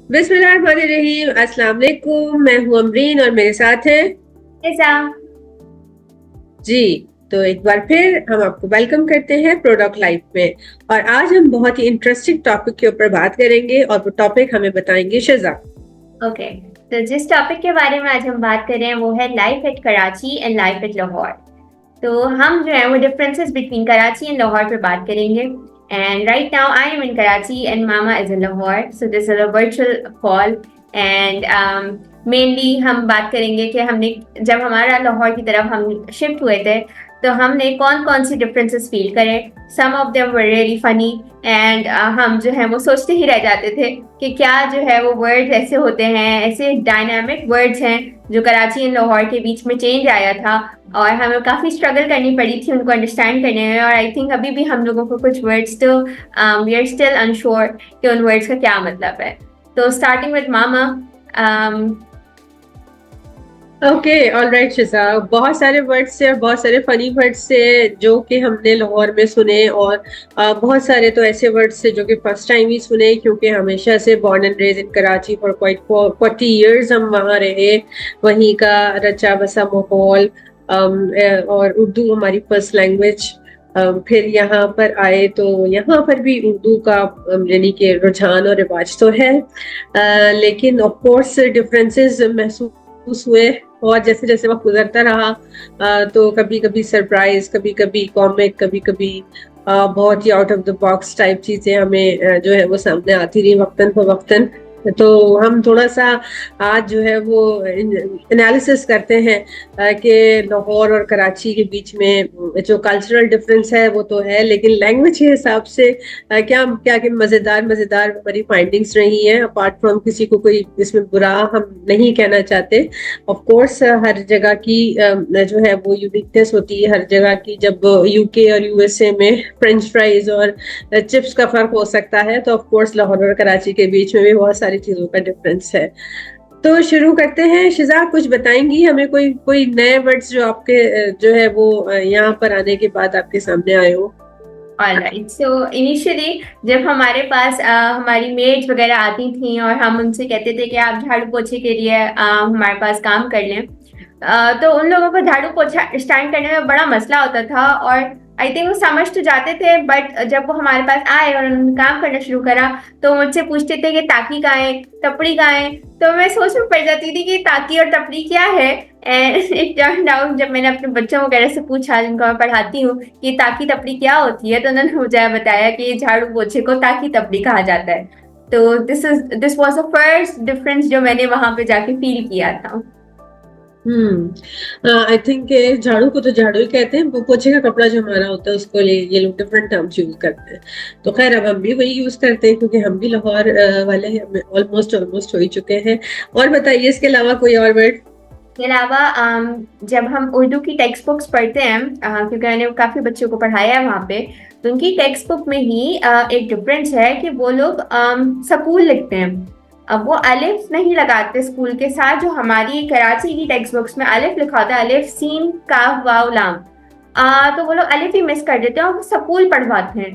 बिस्मिल्लाहिर्रहमानिर्रहीम। अस्सलाम वालेकुम। मैं हूँ अमरीन और मेरे साथ है ऐसा। जी। तो एक बार फिर हम आपको वेलकम करते हैं प्रोडक्ट लाइफ में। और आज हम बहुत ही इंटरेस्टिंग टॉपिक के ऊपर बात करेंगे और वो टॉपिक हमें बताएंगे शिजा। ओके। तो जिस टॉपिक के बारे में आज हम बात कर रहे हैं वो है life at Karachi and life at Lahore. तो हम जो है वो differences between Karachi and Lahore पे बात करेंगे। And right now I am in Karachi and mama is in Lahore, so this is a virtual call. And mainly हम बात करेंगे कि हमने जब हमारा लाहौर की तरफ हम शिफ्ट हुए थे तो हमने कौन कौन सी डिफरेंसेस फील करे। Some of them were really funny and हम जो है वो सोचते ही रह जाते थे कि क्या जो है वो वर्ड्स ऐसे होते हैं, ऐसे डायनामिक वर्ड्स हैं जो कराची एंड लाहौर के बीच में चेंज आया था। और हमें काफ़ी स्ट्रगल करनी पड़ी थी उनको अंडरस्टैंड करने में। और आई थिंक अभी भी हम लोगों को कुछ वर्ड्स तो वी आर स्टिल अनश्योर कि उन वर्ड्स का क्या मतलब है। तो स्टार्टिंग विद मामा। Okay, all right Shiza. बहुत सारे वर्ड्स से और बहुत सारे फनी वर्ड्स से जो कि हमने लाहौर में सुने, और बहुत सारे तो ऐसे वर्ड्स थे जो कि फर्स्ट टाइम ही सुने, क्योंकि हमेशा से born and raise in Karachi for quite 40 years हम वहाँ रहे। वहीं का रचा बसा माहौल, और उर्दू हमारी फर्स्ट लैंग्वेज। फिर यहाँ पर आए तो यहाँ पर भी उर्दू का यानी कि रुझान और रिवाज तो है, लेकिन ऑफ कोर्स डिफरेंसेस महसूस हुए। और जैसे जैसे वक्त गुजरता रहा, तो कभी कभी सरप्राइज, कभी कभी कॉमिक, कभी कभी बहुत ही out of the box type चीजें हमें जो है वो सामने आती रही वक्तन फवक्तन। तो हम थोड़ा सा आज जो है वो एनालिसिस करते हैं कि लाहौर और कराची के बीच में जो कल्चरल डिफरेंस है वो तो है, लेकिन लैंग्वेज के हिसाब से क्या क्या क्या मजेदार मजेदार हमारी फाइंडिंग्स रही हैं। अपार्ट फ्रॉम किसी को कोई इसमें बुरा हम नहीं कहना चाहते। ऑफ कोर्स हर जगह की जो है वो यूनिकनेस होती है हर जगह की। जब यूके और यूएसए में फ्रेंच फ्राइज और चिप्स का फर्क हो सकता है, तो ऑफ कोर्स लाहौर और कराची के बीच में भी बहुत सारी चीजों का डिफरेंस है। तो शुरू करते हैं। शिजा, कुछ बताएंगी हमें कोई कोई नए वर्ड्स जो आपके जो है वो यहाँ पर आने के बाद आपके सामने आए हो? ऑलराइट, सो इनिशियली जब हमारे पास हमारी मेड्स वगैरह आती थी और हम उनसे कहते थे कि आप झाड़ू पोछे के लिए हमारे पास काम कर लें, तो उन लोगों को झाड़ू पोछा स्टैंड करने में बड़ा मसला होता था। और आई थिंक वो समझ तो जाते थे, बट जब वो हमारे पास आए और उन्होंने काम करना शुरू करा तो मुझसे पूछते थे कि ताकी कहाँ है, टपड़ी कहाँ है। तो मैं सोच में पड़ जाती थी कि ताकी और टपड़ी क्या है। एंड इट टर्न्ड आउट, जब मैंने अपने बच्चों वगैरह से पूछा जिनको मैं पढ़ाती हूँ कि ताकी तपड़ी क्या होती है, तो उन्होंने मुझे बताया कि झाड़ू पोछे को ताकी तपड़ी कहा जाता है। तो this was the first difference जो मैंने वहां पे जाके फील किया था। आई थिंक झाड़ू को तो झाड़ू ही कहते हैं, वो पोछे का कपड़ा जो हमारा होता है उसको ये लोग डिफरेंट टर्म्स यूज करते हैं। तो खैर अब हम भी वही यूज करते हैं, क्योंकि हम भी लाहौर वाले ऑलमोस्ट ऑलमोस्ट हो ही चुके हैं। और बताइए इसके अलावा कोई और वर्ड? इसके अलावा जब हम उर्दू की टेक्स्ट बुक्स पढ़ते हैं, क्योंकि मैंने काफ़ी बच्चों को पढ़ाया है वहाँ पे, तो उनकी टेक्स्ट बुक में ही एक डिफरेंस है कि वो लोग सकूल लिखते हैं। अब वो अलिफ नहीं लगाते स्कूल के साथ, जो हमारी कराची की टेक्स्ट बुक्स में अलिफ लिखा होता है, अलिफ सीन काफ वाव लाम। तो वो लोग अलिफ ही मिस कर देते हैं और वो सकूल पढ़वाते हैं,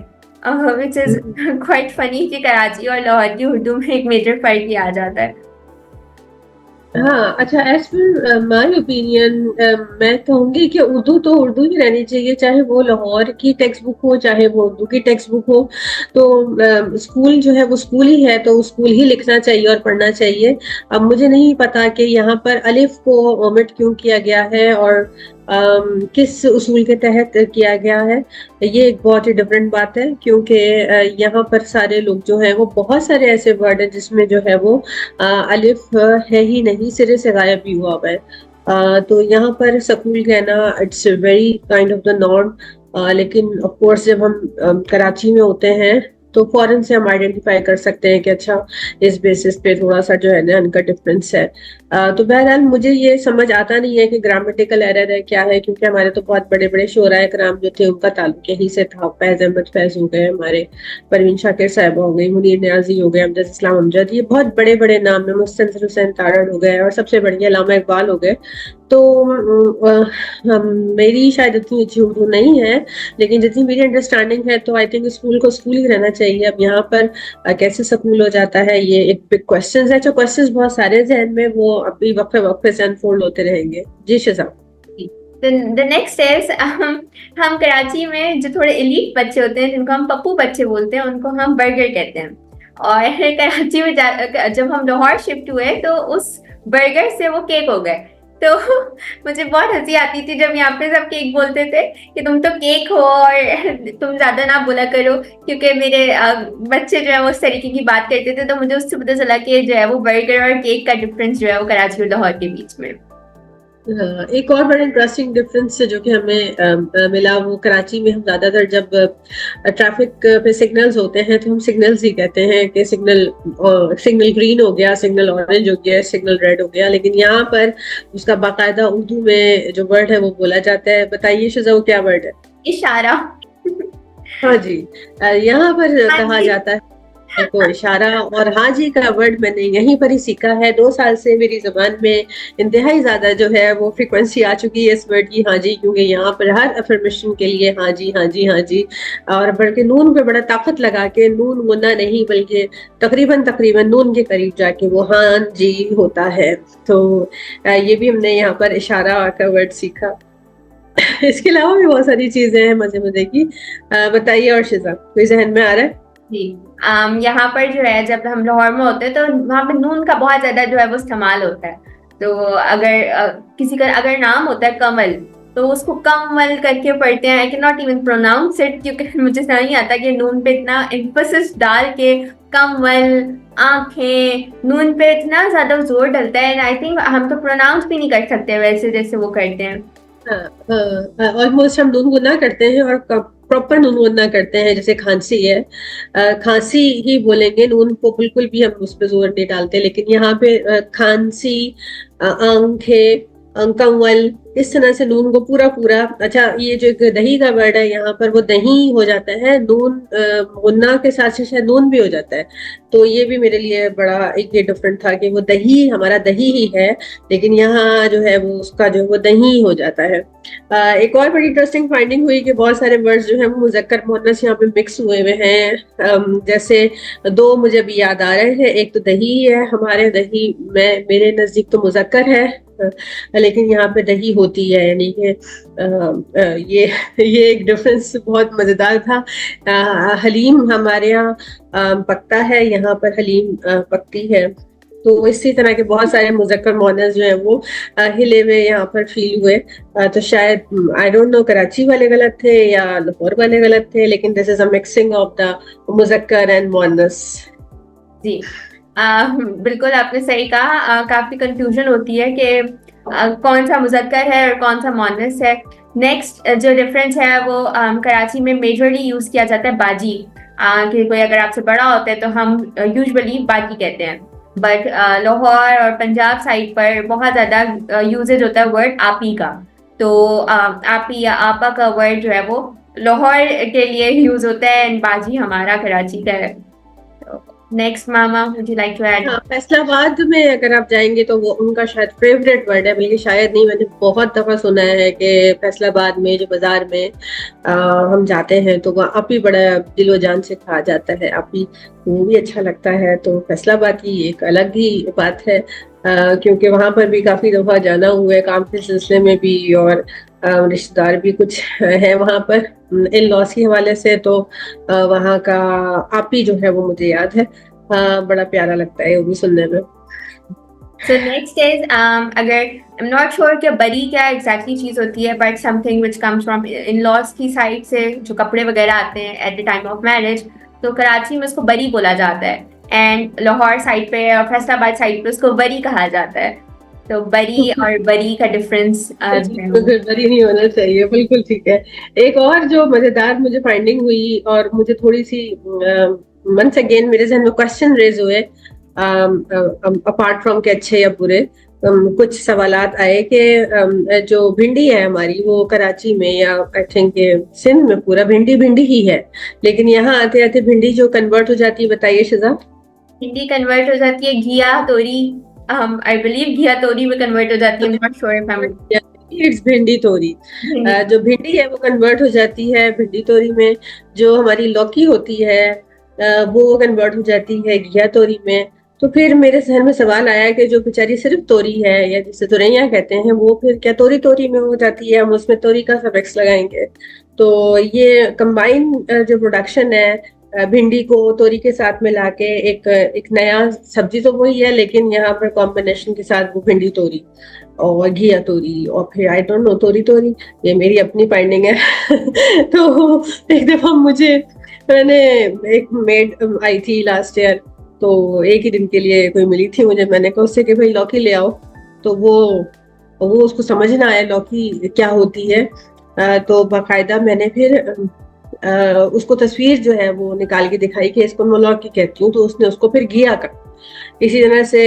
विच इज क्वाइट फनी कि कराची और लाहौर की उर्दू में एक मेजर फर्क ही आ जाता है। हाँ, अच्छा, एज पर माय ओपिनियन मैं कहूंगी कि उर्दू तो उर्दू ही रहनी चाहिए, चाहे वो लाहौर की टेक्स्ट बुक हो चाहे वो उर्दू की टेक्स्ट बुक हो। तो स्कूल जो है वो स्कूल ही है, तो स्कूल ही लिखना चाहिए और पढ़ना चाहिए। अब मुझे नहीं पता कि यहाँ पर अलिफ को ओमिट क्यों किया गया है और किस उसूल के तहत किया गया है। ये एक बहुत ही डिफरेंट बात है, क्योंकि यहाँ पर सारे लोग जो हैं वो बहुत सारे ऐसे वर्ड हैं जिसमें जो है वो अलिफ है ही नहीं, सिरे से गायब भी हुआ हुआ है। तो यहाँ पर सकूल कहना it's very kind of the norm. लेकिन ऑफ कोर्स जब हम कराची में होते हैं तो फौरन से हम आइडेंटिफाई कर सकते हैं कि अच्छा, इस बेसिस पे थोड़ा सा जो है ना इनका डिफरेंस है। तो बहरहाल मुझे ये समझ आता नहीं है कि ग्रामेटिकल एरर है क्या है, क्योंकि हमारे तो बहुत बड़े बड़े शोराए कराम जो थे उनका ताल्लुक यहीं से था। फैज अहमद फैज हो गए हमारे, परवीन शाकिर साहब हो गई, मुनीर न्याजी हो गए, अमजद इस्लाम अमजद, ये बहुत बड़े बड़े नाम है, मुस्तंसर हुसैन तारड़ हो गए, और सबसे बढ़िया अल्लामा इकबाल हो गए। तो हम मेरी शायद इतनी अच्छी उर्दू नहीं है, लेकिन जितनी मेरी अंडरस्टैंडिंग है तो आई थिंक स्कूल को स्कूल ही रहना चाहिए। अब यहाँ पर कैसे स्कूल हो जाता है, ये एक बिग क्वेश्चन है। जो क्वेश्चंस बहुत सारे जहन में, वो अभी वक्फे वक्फे से अनफोल्ड होते रहेंगे। जी शिजा। द नेक्स्ट इज हम कराची में जो थोड़े एलीट बच्चे होते हैं, जिनको हम पप्पू बच्चे बोलते हैं, उनको हम बर्गर कहते हैं। और कराची में जब हम लाहौर शिफ्ट हुए तो उस बर्गर से वो केक हो गए। तो मुझे बहुत हंसी आती थी जब यहाँ पे सब केक बोलते थे कि तुम तो केक हो और तुम ज्यादा ना बोला करो, क्योंकि मेरे बच्चे जो है वो उस तरीके की बात करते थे। तो मुझे उससे पता चला कि जो है वो बर्गर और केक का डिफरेंस जो है वो कराची और लाहौर के बीच में। एक और बड़ा इंटरेस्टिंग डिफरेंस जो कि हमें मिला, वो कराची में हम ज्यादातर जब ट्रैफिक पे सिग्नल्स होते हैं तो हम सिग्नल्स ही कहते हैं कि सिग्नल ग्रीन हो गया, सिग्नल ऑरेंज हो गया, सिग्नल रेड हो गया। लेकिन यहाँ पर उसका बाकायदा उर्दू में जो वर्ड है वो बोला जाता है। बताइए शिजा, वो क्या वर्ड है? इशारा। हाँ जी। यहाँ पर हाँ कहा जी। जाता है को इशारा। और हाँ जी का वर्ड मैंने यहीं पर ही सीखा है। 2 साल से मेरी जबान में इंतहाई ज्यादा जो है वो फ्रिक्वेंसी आ चुकी है इस वर्ड की, हाँ जी, क्योंकि यहाँ पर हर अफर्मेशन के लिए हाँ जी, हाँ जी, हाँ जी। और बल्कि नून पे बड़ा ताकत लगा के, नून मुन्ना नहीं बल्कि तकरीबन तकरीबन नून के करीब जाके वो हाँ जी होता है। तो ये भी हमने यहाँ पर इशारा का वर्ड सीखा। इसके अलावा भी बहुत सारी चीजें हैं मजे मजे की। बताइए और शिजा, कोई जहन में आ रहा है? जी। यहाँ पर जो है जब हम लाहौर में होते हैं तो वहाँ पे नून का बहुत ज्यादा जो है वो इस्तेमाल होता है। तो अगर किसी का अगर नाम होता है कमल, तो उसको कमल करके पढ़ते हैं। I can not even pronounce it, क्योंकि मुझे समझ नहीं आता कि नून पे इतना एम्फोसिस डाल के कमल, आंखें, नून पे इतना ज्यादा जोर डलता है। आई थिंक हम तो प्रोनाउंस भी नहीं कर सकते वैसे जैसे वो करते हैं। ऑलमोस्ट हम नून गुना करते हैं और प्रॉपर नून गुना करते हैं। जैसे खांसी है, खांसी ही बोलेंगे, नून को बिल्कुल भी हम उस पर जोर नहीं डालते। लेकिन यहाँ पे खांसी, आंखें, कंवल, इस तरह से नून को पूरा पूरा। अच्छा, ये जो एक दही का वर्ड है यहाँ पर, वो दही हो जाता है नून गुन्ना के साथ से, शायद नून भी हो जाता है। तो ये भी मेरे लिए बड़ा एक ये डिफरेंट था कि वो दही हमारा दही ही है, लेकिन यहाँ जो है वो उसका जो वो दही हो जाता है। एक और बड़ी इंटरेस्टिंग फाइंडिंग हुई कि बहुत सारे वर्ड्स जो है वो मुजक्कर मुअन्नस यहाँ पे मिक्स हुए हुए हैं। जैसे 2 मुझे अभी याद आ रहे हैं। एक तो दही है, हमारे दही में मेरे नजदीक तो मुजक्कर है, लेकिन यहाँ पे दही होती है, यानी कि ये ये एक डिफरेंस बहुत मजेदार था। हलीम हमारे यहाँ पकता है, यहाँ पर हलीम पकती है। तो इसी तरह के बहुत सारे मुजक्कर मुअन्नस जो है वो हिले हुए यहाँ पर फील हुए। तो शायद आई डोंट नो कराची वाले गलत थे या लाहौर वाले गलत थे, लेकिन this is a mixing of the मुजक्कर एंड मुअन्नस। जी। बिल्कुल आपने सही कहा। काफी कंफ्यूजन होती है कि कौन सा मुजक्कर है और कौन सा मुअन्नस है। नेक्स्ट जो डिफरेंस है वो कराची में मेजरली यूज किया जाता है बाजी। कि कोई अगर आपसे बड़ा होता है तो हम यूजुअली बाजी कहते हैं। बट लाहौर और पंजाब साइड पर बहुत ज्यादा यूजेज होता है वर्ड आपी का। तो आपी या आपा का वर्ड जो है वो लाहौर के लिए यूज होता है एंड बाजी हमारा कराची का है। नेक्स्ट मामा, would you like to add? हाँ, फैसलाबाद में अगर आप जाएंगे तो वो उनका शायद फेवरेट वर्ड है, बल्कि शायद नहीं, मैंने बहुत दफा सुना है कि फैसलाबाद में जो बाजार में हम जाते हैं तो वहाँ अपी बड़ा दिलो जान से कहा जाता है। अपी वो भी अच्छा लगता है। तो फैसलाबाद की एक अलग ही बात है, क्योंकि वहां पर भी काफी दफा जाना हुआ है काम के सिलसिले में भी, और रिश्तेदार भी कुछ है वहां पर इन लॉस के हवाले से। तो वहाँ का आपी जो है वो मुझे याद है। बड़ा प्यारा लगता है वो भी सुनने में। So next is अगर I'm not sure कि बरी क्या exactly चीज होती है, but something which comes from in-laws की साइड से जो कपड़े वगैरह आते हैं at the time of marriage, तो कराची में उसको बरी बोला जाता है एंड लाहौर साइड पे और फैसलाबाद साइड पे उसको बरी कहा जाता है। तो बरी और बरी का डिफरेंस बरी नहीं होना चाहिए, बिल्कुल ठीक है। एक और जो मजेदार मुझे फाइंडिंग हुई और मुझे थोड़ी सी वंस अगेन मेरे जहन में क्वेश्चन रेज हुए, अपार्ट फ्रॉम के अच्छे या बुरे, कुछ सवालात आए कि जो भिंडी है हमारी वो कराची में या आई थिंक सिंध में पूरा भिंडी भिंडी ही है, लेकिन यहाँ आते आते भिंडी जो कन्वर्ट हो जाती है। बताइए शिजा। भिंडी कन्वर्ट हो जाती है घिया तोरी। आई बिलीव घिया तोरी में कन्वर्ट हो जाती है, not sure if I it's भिंडी तोरी। एम। जो भिंडी है वो कन्वर्ट हो जाती है भिंडी तोरी में। जो हमारी लौकी होती है वो कन्वर्ट हो जाती है घिया तोरी में। तो फिर मेरे जहन में सवाल आया कि जो बेचारी सिर्फ तोरी है या जिसे तुरैया कहते हैं वो फिर क्या तोरी तोरी में हो जाती है, हम उसमें तोरी का सफिक्स लगाएंगे। तो ये कंबाइन जो प्रोडक्शन है भिंडी को तोरी के साथ मिला के एक एक नया सब्जी तो वही है, लेकिन यहाँ पर कॉम्बिनेशन के साथ वो भिंडी तोरी और घिया तोरी और फिर आई डोंट नो तोरी तोरी, ये मेरी अपनी फाइंडिंग है। तो एक दफा मैंने एक मेड आई थी लास्ट ईयर, तो एक ही दिन के लिए कोई मिली थी मुझे, मैंने कहा उससे कि भाई लौकी ले आओ। तो वो उसको समझ ना आया लौकी क्या होती है। तो बाकायदा मैंने फिर उसको तस्वीर जो है वो निकाल के दिखाई कि इसको मैं लौकी कहती हूँ, तो उसने उसको फिर घिया का। इसी तरह से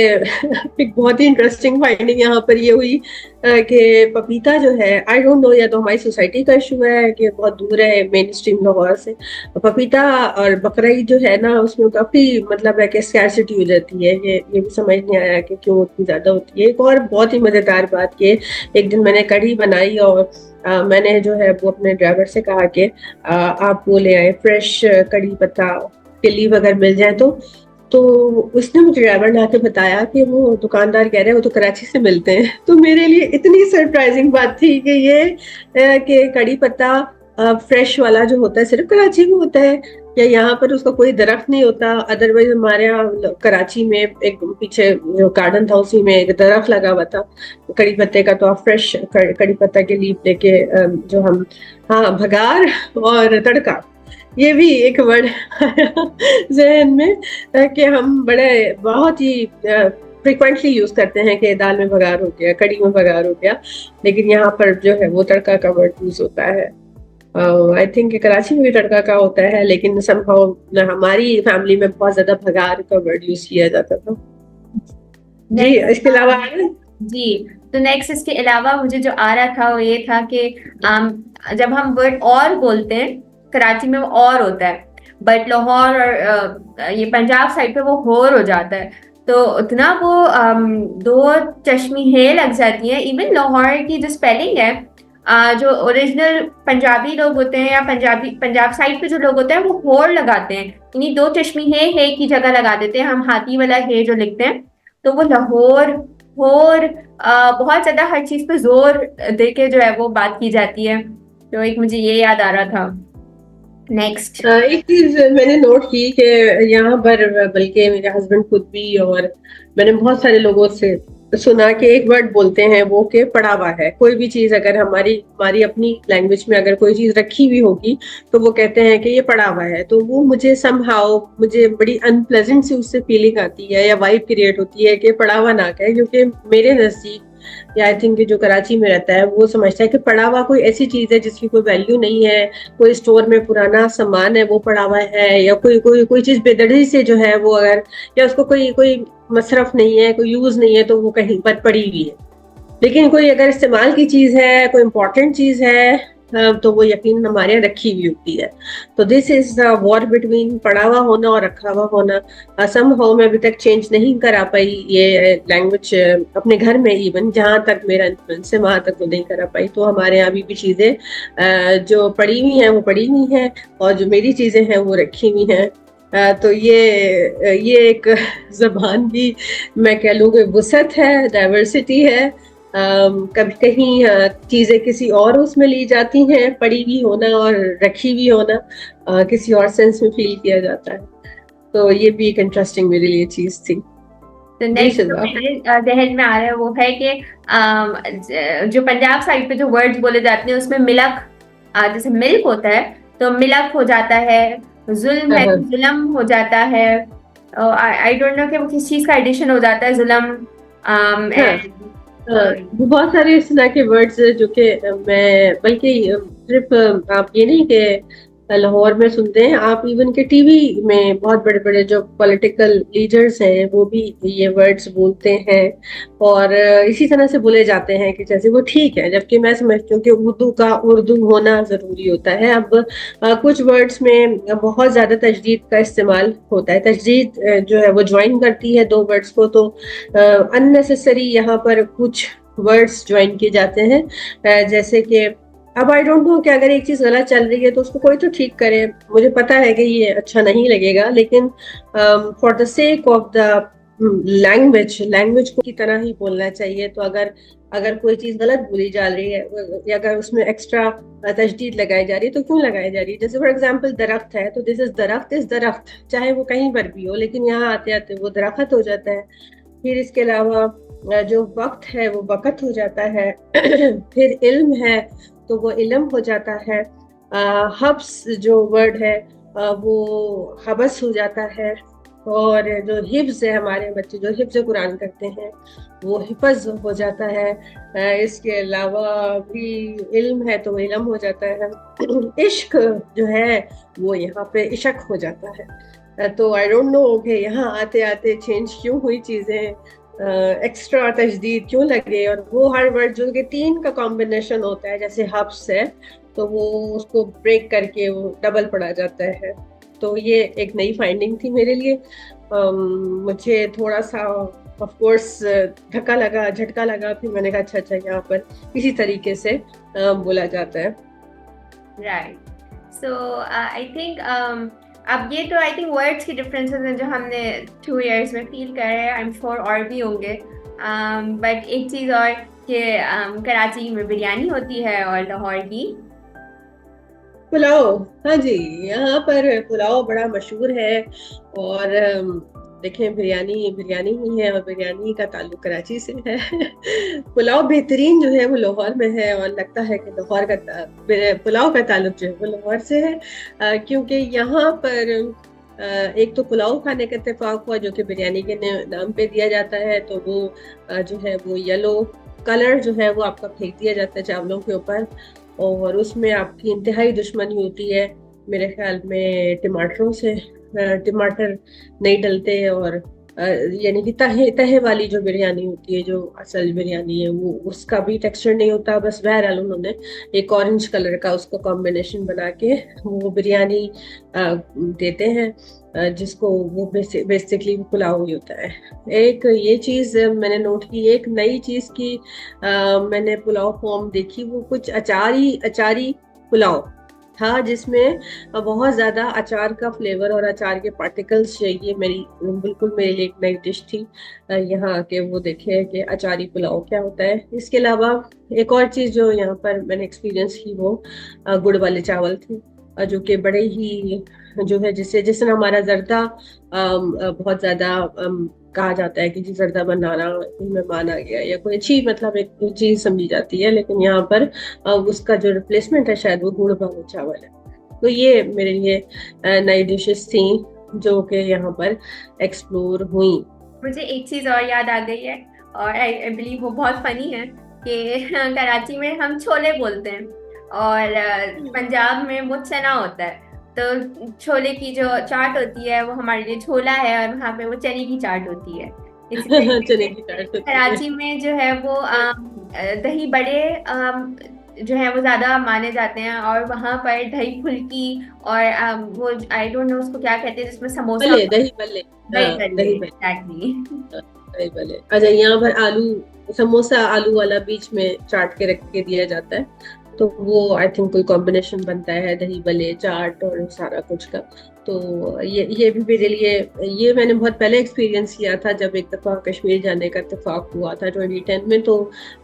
एक बहुत ही इंटरेस्टिंग फाइंडिंग यहाँ पर ये हुई कि पपीता जो है, आई डोंट नो, या तो हमारी सोसाइटी का इशू है कि बहुत दूर है मेन स्ट्रीम लाहौर से। पपीता और बकरई जो है ना उसमें काफी मतलब है कि स्कैरसिटी हो जाती है। ये भी समझ नहीं आया कि क्यों उतनी ज्यादा होती है। एक और बहुत ही मजेदार बात ये, एक दिन मैंने कढ़ी बनाई और मैंने जो है वो अपने ड्राइवर से कहा कि आप वो ले आए फ्रेश कड़ी पत्ता के लीव अगर मिल जाए तो उसने मुझे ड्राइवर ला के बताया कि वो दुकानदार कह रहे हैं वो तो कराची से मिलते हैं। तो मेरे लिए इतनी सरप्राइजिंग बात थी कि ये कि कड़ी पत्ता फ्रेश वाला जो होता है सिर्फ कराची में होता है या यहाँ पर उसका कोई दरख्त नहीं होता। अदरवाइज हमारे यहाँ कराची में एक पीछे जो गार्डन था उसी में एक दरख्त लगा हुआ था कड़ी पत्ते का, तो आप फ्रेश कड़ी पत्ता के लीफ लेके जो हम, हाँ, भगार और तड़का, ये भी एक वर्ड आया जहन में कि हम बड़े बहुत ही फ्रिक्वेंटली यूज करते हैं कि दाल में भगार हो गया, कड़ी में भगार हो गया, लेकिन यहाँ पर जो है वो तड़का का वर्ड यूज होता है। आई थिंक कराची में भी तड़का का होता है, लेकिन समहाउ हमारी फैमिली में बहुत ज्यादा भगार का वर्ड यूज किया जाता था। जी, इसके अलावा जी, तो नेक्स्ट इसके अलावा मुझे जो आ रहा था वो ये था कि जब हम वर्ड और बोलते हैं कराची में वो और होता है, बट लाहौर और ये पंजाब साइड पे वो होर हो जाता है। तो उतना वो दो चश्मी है लग जाती है। इवन लाहौर की जो स्पेलिंग है, जो ओरिजिनल पंजाबी लोग होते हैं या पंजाब साइड पे जो लोग होते हैं वो होर लगाते हैं, यानी दो चश्मी है की जगह लगा देते हैं। हम हाथी वाला है जो लिखते हैं, तो वो लाहौर होर बहुत ज्यादा हर चीज पे जोर देके जो है वो बात की जाती है। तो एक मुझे ये याद आ रहा था। नेक्स्ट एक चीज मैंने नोट की कि यहाँ पर, बल्कि मेरे हस्बैंड खुद भी और मैंने बहुत सारे लोगों से सुना कि एक वर्ड बोलते हैं वो कि पड़ा हुआ है। कोई भी चीज अगर हमारी हमारी अपनी लैंग्वेज में अगर कोई चीज रखी हुई होगी तो वो कहते हैं कि ये पड़ा हुआ है। तो वो मुझे समहाउ मुझे बड़ी अनप्लेजेंट सी उससे फीलिंग आती है या वाइब क्रिएट होती है कि पड़ा हुआ ना कहे, क्योंकि मेरे नजदीक या आई थिंक जो कराची में रहता है वो समझता है कि पड़ा हुआ कोई ऐसी चीज है जिसकी कोई वैल्यू नहीं है, कोई स्टोर में पुराना सामान है वो पड़ा हुआ है, या कोई चीज बेदर्दी से जो है वो अगर, या उसको कोई कोई मसरफ नहीं है, कोई यूज नहीं है, तो वो कहीं पर पड़ी हुई है। लेकिन कोई अगर इस्तेमाल की चीज है, कोई इंपॉर्टेंट चीज है, तो वो यकीन हमारे यहाँ रखी हुई होती है। तो this is the war between पड़ा हुआ होना और रखा हुआ होना। समहाउ मैं अभी तक चेंज नहीं करा पाई ये लैंग्वेज अपने घर में, इवन जहां तक मेरा इन्फ्लुएंस है वहां तक वो नहीं करा पाई। तो हमारे यहाँ अभी भी चीजें जो पड़ी हुई हैं वो पड़ी हुई हैं और जो मेरी चीजें हैं वो रखी हुई हैं। तो ये एक जबान की मैं कह लूँ कि वुसअत है, डाइवर्सिटी है। कभी कहीं चीजें किसी और उसमें ली जाती हैं, पड़ी हुई होना और रखी हुई होना किसी और सेंस में फील किया जाता है। तो ये भी एक इंटरेस्टिंग मेरे लिए चीज थी। तो नेक्स्ट मेरे जहन में आ रहा है वो है कि जो पंजाब साइड पे जो वर्ड्स बोले जाते हैं उसमें मिलक, जैसे मिल्क होता है तो मिलक हो जाता है, जुल्म है तो जुलम हो जाता है। आई डोंट नो कि वो किस चीज का एडिशन हो जाता है, जुलम। बहुत सारे इस तरह के वर्ड्स जो कि मैं, बल्कि सिर्फ आप ये नहीं कि लाहौर में सुनते हैं। आप इवन के टीवी में बहुत बड़े बड़े जो पॉलिटिकल लीडर्स हैं वो भी ये वर्ड्स बोलते हैं, और इसी तरह से बोले जाते हैं कि जैसे वो ठीक है, जबकि मैं समझती हूँ कि उर्दू का उर्दू होना जरूरी होता है। अब कुछ वर्ड्स में बहुत ज्यादा तजदीद का इस्तेमाल होता है। तजदीद जो है वो ज्वाइन करती है दो वर्ड्स को, तो अननेसेसरी यहाँ पर कुछ वर्ड्स ज्वाइन किए जाते हैं। जैसे कि अब आई डोंट नो कि अगर एक चीज गलत चल रही है तो उसको कोई तो ठीक करे। मुझे पता है कि ये अच्छा नहीं लगेगा, लेकिन for the sake of the language, language को की तरह ही बोलना चाहिए। तो अगर अगर कोई चीज गलत बोली जा रही है या अगर उसमें एक्स्ट्रा तशदीद लगाई जा रही है तो क्यों लगाई जा रही है। जैसे फॉर एग्जाम्पल दरख्त है तो दिस इज दरख्त, चाहे वो कहीं पर भी हो, लेकिन यहाँ आते आते वो दरख्त हो जाता है। फिर इसके अलावा जो वक्त है वो वक़्त हो जाता है। फिर इल्म है तो वो इल्म हो जाता है। हब्स जो वर्ड है वो हबस हो जाता है। और जो हिफ्ज है, हमारे बच्चे जो हिफ्ज कुरान करते हैं वो हिफज हो जाता है। इसके अलावा भी इल्म है तो वो इल्म हो जाता है। इश्क जो है वो यहाँ पे इशक हो जाता है। तो आई डोंट नो कि यहाँ आते आते चेंज क्यों हुई चीजें, एक्स्ट्रा तजदीद क्यों लगे। और वो हर वर्ड जो कि तीन का कॉम्बिनेशन होता है, जैसे हब्स है तो वो उसको ब्रेक करके वो डबल पढ़ा जाता है। तो ये एक नई फाइंडिंग थी मेरे लिए। मुझे थोड़ा सा ऑफ कोर्स धक्का लगा, झटका लगा। फिर मैंने कहा अच्छा अच्छा यहाँ पर इसी तरीके से बोला जाता है। राइट, सो आई थिंक अब ये तो आई थिंक वर्ड्स की डिफरेंसेस हैं जो हमने 2 years में फील करे हैं। आई एम श्योर और भी होंगे, बट एक चीज़ और कि कराची में बिरयानी होती है और लाहौर की पुलाव, हाँ जी, यहाँ पर पुलाव बड़ा मशहूर है। और देखें, बिरयानी बिरयानी ही है और बिरयानी का ताल्लुक कराची से है। पुलाव बेहतरीन जो है वो लाहौर में है, और लगता है कि लाहौर का पुलाव का ताल्लुक जो है वो लाहौर से है। क्योंकि यहाँ पर एक तो पुलाव खाने का इत्तेफाक हुआ जो कि बिरयानी के नाम पे दिया जाता है। तो वो जो है वो येलो कलर जो है वो आपका फेंक दिया जाता है चावलों के ऊपर, और उसमें आपकी इंतहाई दुश्मनी होती है मेरे ख्याल में टमाटरों से। टमाटर नहीं डलते, और यानी कि तहे तहे वाली जो बिरयानी होती है, जो असल बिरयानी है, वो उसका भी टेक्सचर नहीं होता। बस बहरहाल उन्होंने एक ऑरेंज कलर का उसको कॉम्बिनेशन बना के वो बिरयानी देते हैं, जिसको वो बेसिकली पुलाव ही होता है। एक ये चीज मैंने नोट की, एक नई चीज की मैंने पुलाव फॉर्म देखी, वो कुछ अचारी अचारी पुलाव था, जिसमें बहुत ज्यादा अचार का फ्लेवर और अचार के पार्टिकल्स चाहिए। बिल्कुल मेरे लिए एक नई डिश थी यहाँ आके वो देखे कि अचारी पुलाव क्या होता है। इसके अलावा एक और चीज जो यहाँ पर मैंने एक्सपीरियंस की वो गुड़ वाले चावल थे, जो कि बड़े ही जो है जिसे जिस तरह हमारा जर्दा बहुत ज्यादा कहा जाता है कि जी जर्दा बनाना, कोई मेहमान आ गया या कोई अच्छी मतलब एक चीज समझी जाती है, लेकिन यहाँ पर उसका जो रिप्लेसमेंट है शायद वो गुड़ वाले चावल है। तो ये मेरे लिए नई डिशेस थी जो कि यहाँ पर एक्सप्लोर हुई। मुझे एक चीज़ और याद आ गई है और आई बिलीव वो बहुत फनी है कि कराची में हम छोले बोलते हैं और पंजाब में वो चना होता है। तो छोले की जो चाट होती है वो हमारे लिए छोला है और वहाँ पे वो चने की चाट होती है। इसी तरीके चने से की चाट होती है। कराची में जो है वो दही बड़े जो है वो ज़्यादा माने जाते हैं और वहाँ पर दही फुल्की और वो आई डोंट नो उसको क्या कहते हैं जिसमें समोसा, भले दही भले, दही हाँ बल्ले, दही भले, एग्जैक्टली। दही भले। अच्छा, यहाँ पर आलू समोसा आलू वाला बीच में चाट के रख के दिया जाता है, तो वो आई थिंक कोई कॉम्बिनेशन बनता है दही भले चाट और सारा कुछ का। तो ये भी मेरे लिए, ये मैंने बहुत पहले एक्सपीरियंस किया था जब एक दफा कश्मीर जाने का इत्तेफाक हुआ था 2010 में। तो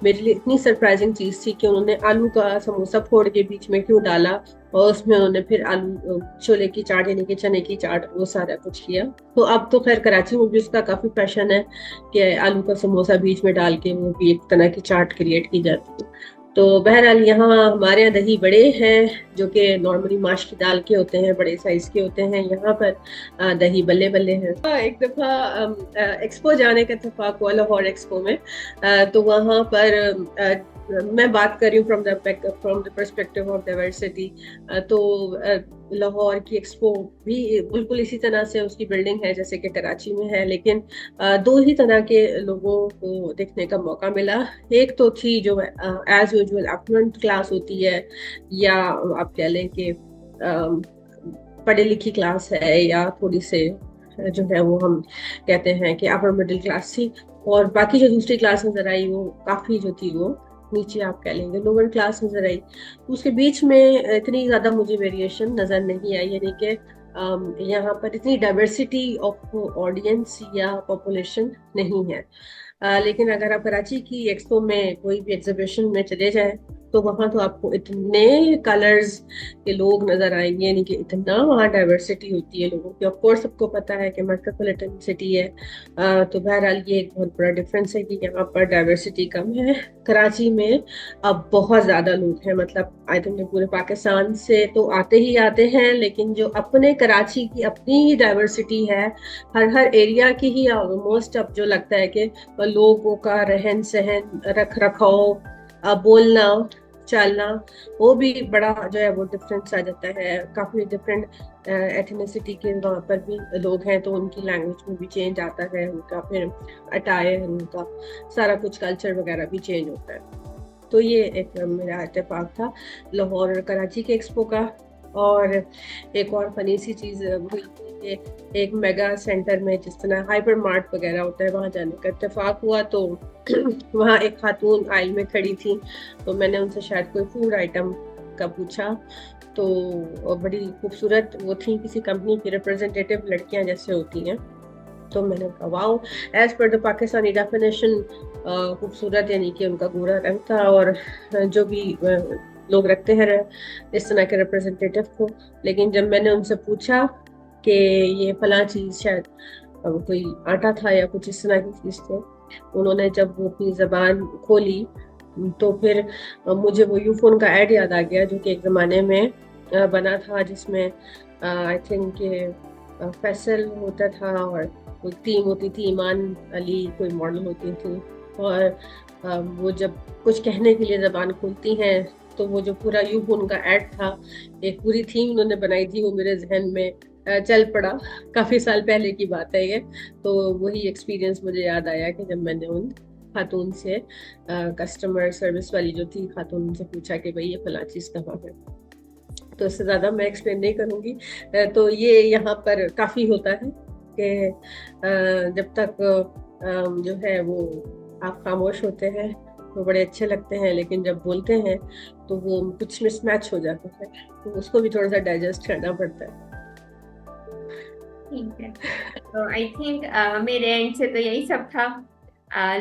मेरे लिए इतनी सरप्राइजिंग चीज थी कि उन्होंने आलू का समोसा फोड़ के बीच में क्यों डाला, और उसमें उन्होंने फिर आलू छोले की चाट यानी कि चने की चाट वो सारा कुछ किया। तो अब तो खैर कराची में भी उसका काफी फैशन है कि आलू का समोसा बीच में डाल के वो भी एक तरह की चाट क्रिएट की जाती है। तो बहरहाल यहाँ हमारे यहाँ दही बड़े हैं जो कि नॉर्मली माश की दाल के होते हैं, बड़े साइज के होते हैं। यहाँ पर दही बल्ले बल्ले हैं। एक दफा एक्सपो जाने का इत्तेफाक हुआ लाहौर एक्सपो में, तो वहाँ पर मैं बात कर रही हूँ from the perspective of diversity, तो लाहौर की एक्सपो भी बिल्कुल इसी तरह से उसकी बिल्डिंग है जैसे कि कराची में है, लेकिन दो ही तरह के लोगों को देखने का मौका मिला। एक तो थी जो एज यूजुअल अफluent क्लास होती है, या आप कह लें कि पढ़ी लिखी क्लास है, या थोड़ी से जो है वो हम कहते हैं कि अपर मिडिल क्लास थी। और बाकी जो दूसरी क्लास नजर आई वो काफी जो थी वो नीचे आप कह लेंगे लोअर क्लास नजर आई। उसके बीच में इतनी ज्यादा मुझे वेरिएशन नजर नहीं आई, यानी कि यहाँ पर इतनी डाइवर्सिटी ऑफ ऑडियंस या पॉपुलेशन नहीं है। लेकिन अगर आप कराची की एक्सपो में कोई भी एग्जीबिशन में चले जाएं तो वहां तो आपको इतने कलर्स के लोग नजर आएंगे, यानी कि इतना वहाँ डाइवर्सिटी होती है लोगों की। ऑफ कोर्स सबको पता है कि मेट्रोपॉलिटन सिटी है, तो बहरहाल ये एक बहुत बड़ा डिफरेंस है कि यहाँ पर डाइवर्सिटी कम है। कराची में अब बहुत ज्यादा लोग हैं, मतलब आई थिंक पूरे पाकिस्तान से तो आते ही आते हैं, लेकिन जो अपने कराची की अपनी ही डाइवर्सिटी है, हर हर एरिया की ही ऑलमोस्ट अब जो लगता है कि लोगों का रहन सहन, रख रखाव, बोलना चालना, वो भी बड़ा जो है वो डिफरेंस आ जाता है। काफी डिफरेंट एथनिसिटी के वहाँ पर भी लोग हैं, तो उनकी लैंग्वेज में भी चेंज आता है, उनका फिर अटायर, उनका सारा कुछ कल्चर वगैरह भी चेंज होता है। तो ये एक मेरा इत्तेफाक था लाहौर और कराची के एक्सपो का। और एक और फनी सी चीज हुई थी कि एक मेगा सेंटर में जिस तरह हाइपर मार्ट वगैरह होता है वहां जाने का इत्तेफाक हुआ। तो वहां एक खातून आइल में खड़ी थी, तो मैंने उनसे शायद कोई फूड आइटम का पूछा, तो बड़ी खूबसूरत वो थी, किसी कंपनी की रिप्रेजेंटेटिव लड़कियां जैसे होती हैं। तो मैंने कहा wow, as per the Pakistani definition खूबसूरत, यानी कि उनका गोरा रंग था, और जो भी लोग रखते हैं इस तरह के रिप्रेजेंटेटिव को। लेकिन जब मैंने उनसे पूछा कि ये फला चीज शायद कोई आटा था या कुछ इस तरह की चीज थे, उन्होंने जब वो अपनी जबान खोली तो फिर मुझे वो यूफोन का ऐड याद आ गया जो कि एक जमाने में बना था, जिसमें आई थिंक फैसल होता था और कोई टीम होती थी, ईमान अली कोई मॉडल होती थी, और वो जब कुछ कहने के लिए जबान खोलती हैं तो वो जो पूरा यूं उनका ऐड था, एक पूरी थीम उन्होंने बनाई थी, वो मेरे जहन में चल पड़ा। काफी साल पहले की बात है ये। तो वही एक्सपीरियंस मुझे याद आया कि जब मैंने उन खातून से कस्टमर सर्विस वाली जो थी खातून, उनसे पूछा कि भाई ये फला चीज कहाँ है। तो इससे ज्यादा मैं एक्सप्लेन नहीं करूंगी। तो ये यहाँ पर काफी होता है कि जब तक जो है वो आप खामोश होते हैं तो बड़े अच्छे लगते हैं, लेकिन जब बोलते हैं तो वो कुछ मिसमैच हो जाता है, तो उसको भी थोड़ा सा डाइजेस्ट करना पड़ता है। ठीक है, तो आई थिंक मेरे एंड से तो यही सब था।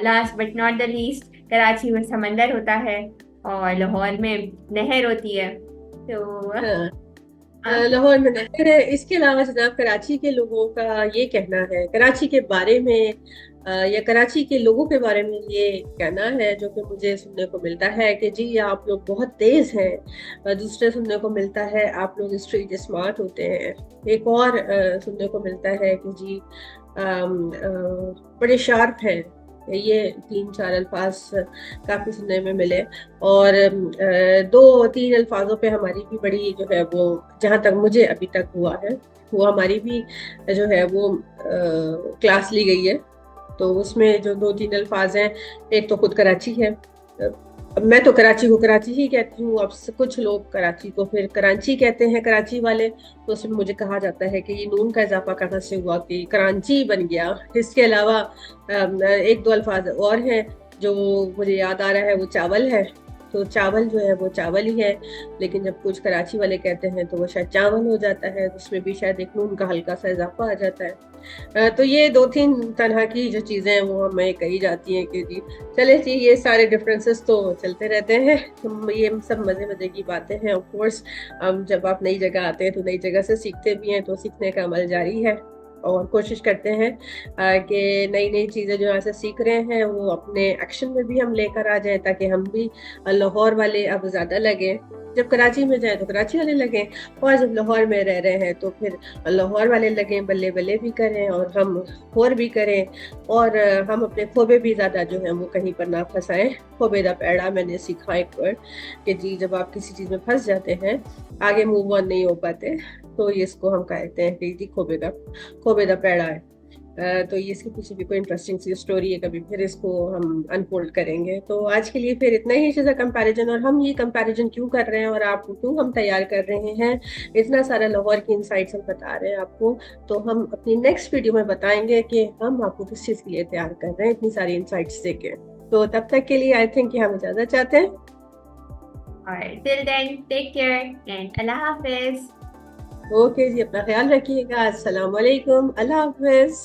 Last but not the least, Karachi में समंदर होता है और लाहौर में नहर होती है। तो लाहौर में नहर है। इसके अलावा जनाब कराची के लोगों का ये कहना है, कराची के बारे में या कराची के लोगों के बारे में ये कहना है जो कि मुझे सुनने को मिलता है कि जी आप लोग बहुत तेज हैं। दूसरे सुनने को मिलता है आप लोग स्ट्रीट स्मार्ट होते हैं। एक और सुनने को मिलता है कि जी बड़े शार्प हैं। ये 3-4 अल्फाज काफी सुनने में मिले, और 2-3 अल्फाजों पे हमारी भी बड़ी जो है वो, जहां तक मुझे अभी तक हुआ है, वो हमारी भी जो है वो क्लास ली गई है। तो उसमें जो 2-3 अल्फाज हैं, एक तो खुद कराची है। अब मैं तो कराची को कराची ही कहती हूँ, अब कुछ लोग कराची को फिर कराची कहते हैं, कराची वाले। तो उसमें मुझे कहा जाता है कि ये नून का इजाफा कहाँ से हुआ कि कराची बन गया। इसके अलावा 1-2 अल्फाज और हैं जो मुझे याद आ रहा है, वो चावल है। तो चावल जो है वो चावल ही है, लेकिन जब कुछ कराची वाले कहते हैं तो वो शायद चावल हो जाता है, उसमें भी शायद एक नून का हल्का सा इजाफा आ जाता है। तो ये 2-3 तरह की जो चीजें हैं वो हमें कही जाती हैं कि जी चले जी, ये सारे डिफरेंसेस तो चलते रहते हैं। ये सब मजे मजे की बातें हैं। ऑफ कोर्स जब आप नई जगह आते हैं तो नई जगह से सीखते भी हैं, तो सीखने का अमल जारी है। और कोशिश करते हैं कि नई नई चीज़ें जो यहाँ से सीख रहे हैं वो अपने एक्शन में भी हम लेकर आ जाएं, ताकि हम भी लाहौर वाले अब ज़्यादा लगे। जब कराची में जाए तो कराची वाले लगें, और जब लाहौर में रह रहे हैं तो फिर लाहौर वाले लगें, बल्ले बल्ले भी करें और हम और भी करें, और हम अपने खोबे भी ज़्यादा जो है वो कहीं पर ना फंसाएं। खोबे दा पैड़ा मैंने सीखा एक वर्ड, कि जी जब आप किसी चीज़ में फंस जाते हैं, आगे मूव ऑन नहीं हो पाते, तो ये इसको हम कहते हैं कि जी खोबे दा पैड़ा है। तो ये इसके पीछे भी कोई इंटरेस्टिंग सी स्टोरी है, कभी फिर इसको हम अनफोल्ड करेंगे। तो आज के लिए फिर इतना ही चीज़ा कंपैरिजन, और हम ये कंपैरिजन क्यों कर रहे हैं और आपको क्यों हम तैयार कर रहे हैं, इतना सारा लाहौर की इनसाइट्स हम बता रहे हैं आपको, तो हम अपनी नेक्स्ट वीडियो में बताएंगे कि हम आपको किस चीज़ के लिए तैयार कर रहे हैं इतनी सारी इनसाइट्स देके। तो तब तक के लिए आई थिंक कि हम इजाज़त चाहते हैं। Alright, till then, take care and Allah Hafiz. Okay जी, अपना ख्याल रखिएगा। अस्सलाम वालेकुम, अल्लाह हाफिज़।